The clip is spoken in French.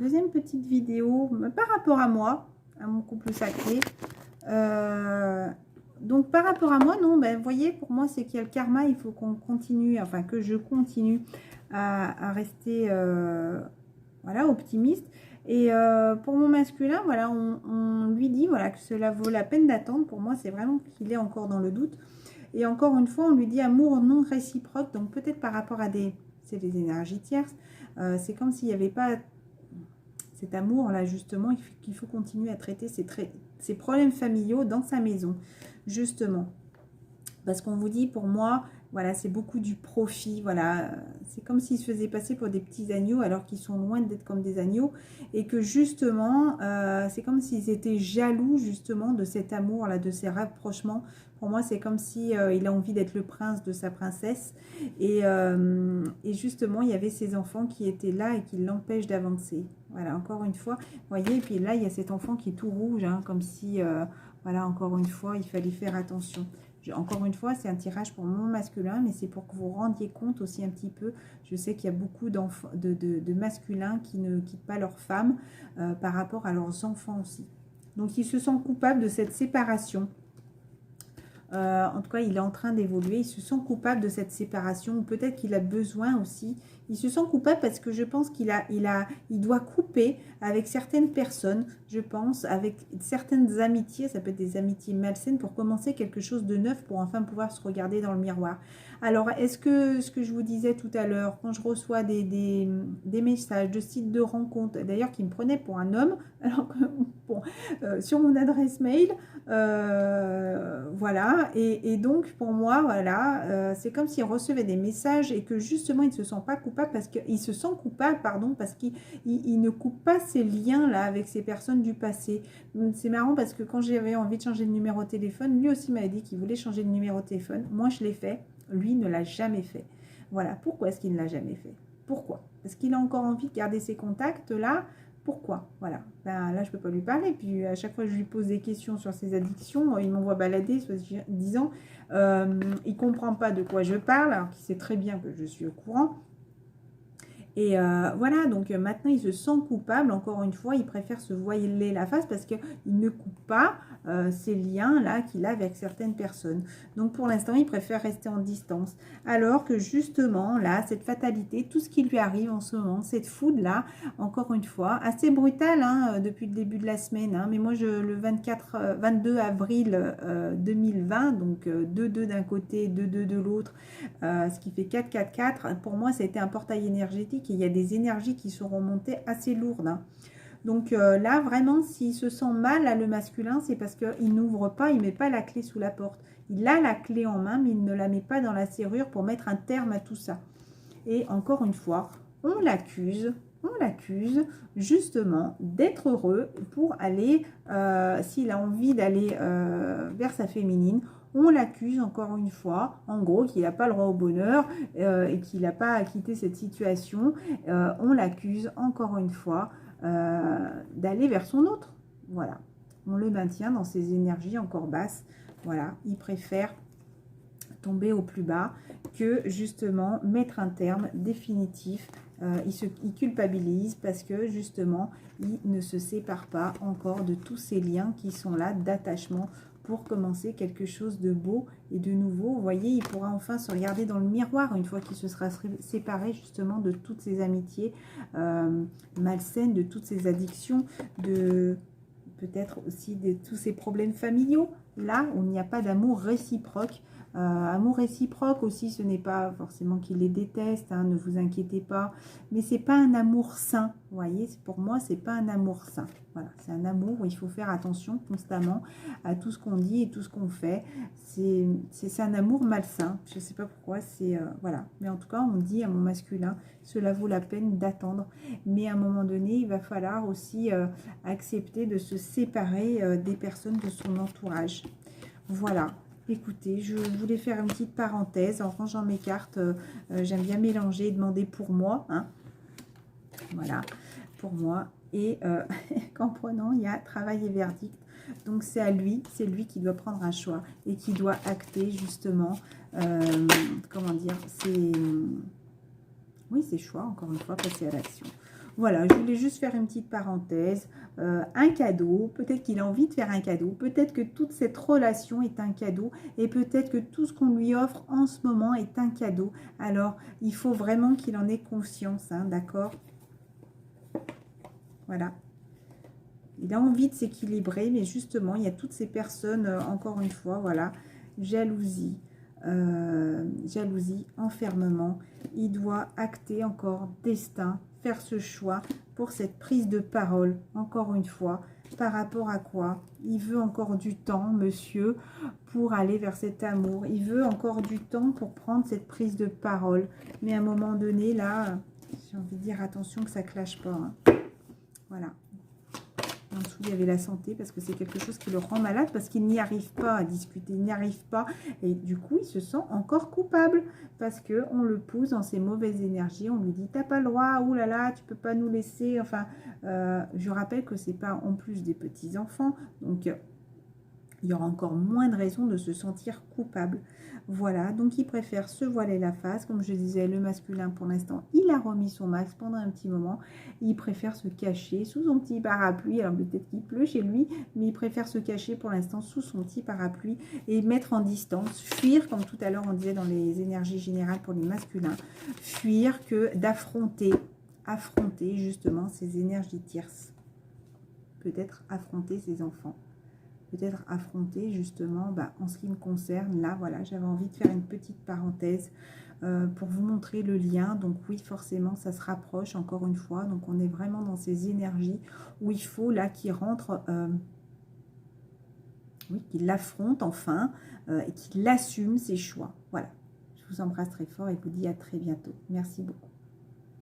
deuxième petite vidéo par rapport à moi, à mon couple sacré. Donc par rapport à moi, non, ben, vous voyez, pour moi, c'est qu'il y a le karma, il faut qu'on continue, enfin que je continue à rester voilà, optimiste. Et pour mon masculin, voilà, on lui dit voilà, que cela vaut la peine d'attendre. Pour moi, c'est vraiment qu'il est encore dans le doute. Et encore une fois, on lui dit amour non réciproque. Donc peut-être par rapport à c'est des énergies tierces. C'est comme s'il n'y avait pas cet amour-là, justement, qu'il faut continuer à traiter ces problèmes familiaux dans sa maison, justement. Parce qu'on vous dit, pour moi, voilà, c'est beaucoup du profit, voilà. C'est comme s'ils se faisaient passer pour des petits agneaux alors qu'ils sont loin d'être comme des agneaux. Et que justement, c'est comme s'ils étaient jaloux justement de cet amour-là, de ces rapprochements. Pour moi, c'est comme si il a envie d'être le prince de sa princesse. Et justement, il y avait ces enfants qui étaient là et qui l'empêchent d'avancer. Voilà, encore une fois, vous voyez, et puis là, il y a cet enfant qui est tout rouge, hein, comme si, voilà, encore une fois, il fallait faire attention. Encore une fois, c'est un tirage pour mon masculin, mais c'est pour que vous vous rendiez compte aussi un petit peu. Je sais qu'il y a beaucoup de masculins qui ne quittent pas leurs femmes par rapport à leurs enfants aussi. Donc, ils se sentent coupables de cette séparation. En tout cas, il est en train d'évoluer. Il se sent coupable de cette séparation. Ou peut-être qu'il a besoin aussi. Il se sent coupable parce que je pense qu'il doit couper avec certaines personnes, je pense, avec certaines amitiés. Ça peut être des amitiés malsaines pour commencer quelque chose de neuf, pour enfin pouvoir se regarder dans le miroir. Alors, est-ce que ce que je vous disais tout à l'heure, quand je reçois des messages de sites de rencontres, d'ailleurs qui me prenaient pour un homme, alors que, bon, sur mon adresse mail, voilà, et donc pour moi, voilà, c'est comme s'il recevait des messages et que justement il ne se sent pas coupable parce qu'il se sent coupable, pardon, parce qu'il ne coupe pas ses liens là avec ces personnes du passé. C'est marrant parce que quand j'avais envie de changer de numéro de téléphone, lui aussi m'avait dit qu'il voulait changer de numéro de téléphone. Moi je l'ai fait, lui ne l'a jamais fait. Voilà, pourquoi est-ce qu'il ne l'a jamais fait? Pourquoi? Parce qu'il a encore envie de garder ses contacts là. Pourquoi? Voilà. Ben, là, je ne peux pas lui parler. Puis, à chaque fois que je lui pose des questions sur ses addictions, il m'envoie balader, disant il ne comprend pas de quoi je parle, alors qu'il sait très bien que je suis au courant. Et voilà, donc maintenant, il se sent coupable. Encore une fois, il préfère se voiler la face parce qu'il ne coupe pas ces liens-là qu'il a avec certaines personnes. Donc, pour l'instant, il préfère rester en distance. Alors que justement, là, cette fatalité, tout ce qui lui arrive en ce moment, cette foudre-là, encore une fois, assez brutale hein, depuis le début de la semaine. Hein, mais moi, le 22 avril 2020, donc 2-2 d'un côté, 2-2 de l'autre, ce qui fait 4-4-4, pour moi, ça a été un portail énergétique. Et il y a des énergies qui sont remontées assez lourdes. Hein. Donc là, vraiment, s'il se sent mal, là, le masculin, c'est parce qu'il n'ouvre pas, il ne met pas la clé sous la porte. Il a la clé en main, mais il ne la met pas dans la serrure pour mettre un terme à tout ça. Et encore une fois, on l'accuse justement d'être heureux pour aller, s'il a envie d'aller vers sa féminine, on l'accuse encore une fois, en gros, qu'il n'a pas le droit au bonheur et qu'il n'a pas à quitter cette situation. On l'accuse encore une fois d'aller vers son autre. Voilà. On le maintient dans ses énergies encore basses. Voilà. Il préfère tomber au plus bas que justement mettre un terme définitif. Il culpabilise parce que justement, il ne se sépare pas encore de tous ces liens qui sont là d'attachement pour commencer quelque chose de beau et de nouveau. Vous voyez, il pourra enfin se regarder dans le miroir une fois qu'il se sera séparé justement de toutes ces amitiés malsaines, de toutes ces addictions, de peut-être aussi de tous ces problèmes familiaux. Là, on n'y a pas d'amour réciproque. Amour réciproque aussi, ce n'est pas forcément qu'il les déteste, hein, ne vous inquiétez pas, mais c'est pas un amour sain, vous voyez, pour moi c'est pas un amour sain, voilà, c'est un amour où il faut faire attention constamment à tout ce qu'on dit et tout ce qu'on fait, c'est un amour malsain, je sais pas pourquoi, c'est voilà, mais en tout cas on dit à mon masculin, cela vaut la peine d'attendre, mais à un moment donné il va falloir aussi accepter de se séparer des personnes de son entourage, voilà. Écoutez, je voulais faire une petite parenthèse. En rangeant mes cartes, j'aime bien mélanger et demander pour moi. Hein. Voilà, pour moi. Et qu'en prenant, il y a travail et verdict. Donc, c'est à lui, c'est lui qui doit prendre un choix et qui doit acter justement, comment dire, ses choix, encore une fois, passer à l'action. Voilà, je voulais juste faire une petite parenthèse. Un cadeau, peut-être qu'il a envie de faire un cadeau, peut-être que toute cette relation est un cadeau et peut-être que tout ce qu'on lui offre en ce moment est un cadeau. Alors, il faut vraiment qu'il en ait conscience, hein, d'accord? Voilà. Il a envie de s'équilibrer, mais justement, il y a toutes ces personnes, encore une fois, voilà, jalousie, jalousie, enfermement. Il doit acter encore destin, faire ce choix pour cette prise de parole, encore une fois. Par rapport à quoi? Il veut encore du temps, monsieur, pour aller vers cet amour. Il veut encore du temps pour prendre cette prise de parole. Mais à un moment donné, là, j'ai envie de dire attention que ça ne clash pas, hein. Voilà. En dessous, il y avait la santé, parce que c'est quelque chose qui le rend malade, parce qu'il n'y arrive pas à discuter, il n'y arrive pas. Et du coup, il se sent encore coupable, parce qu'on le pousse dans ses mauvaises énergies. On lui dit, t'as pas le droit, oulala, tu peux pas nous laisser. Enfin, je rappelle que c'est pas en plus des petits-enfants, donc il y aura encore moins de raisons de se sentir coupable. Voilà, donc il préfère se voiler la face. Comme je disais, le masculin, pour l'instant, il a remis son masque pendant un petit moment. Il préfère se cacher sous son petit parapluie. Alors peut-être qu'il pleut chez lui, mais il préfère se cacher pour l'instant sous son petit parapluie et mettre en distance, fuir, comme tout à l'heure on disait dans les énergies générales pour les masculins, fuir que d'affronter, affronter justement ces énergies tierces. Peut-être affronter ses enfants. Peut-être affronter justement, en ce qui me concerne, là, voilà, j'avais envie de faire une petite parenthèse pour vous montrer le lien. Donc oui, forcément, ça se rapproche encore une fois. Donc on est vraiment dans ces énergies où il faut, là, qu'il rentre, oui, qu'il l'affronte enfin et qu'il assume ses choix. Voilà, je vous embrasse très fort et vous dis à très bientôt. Merci beaucoup.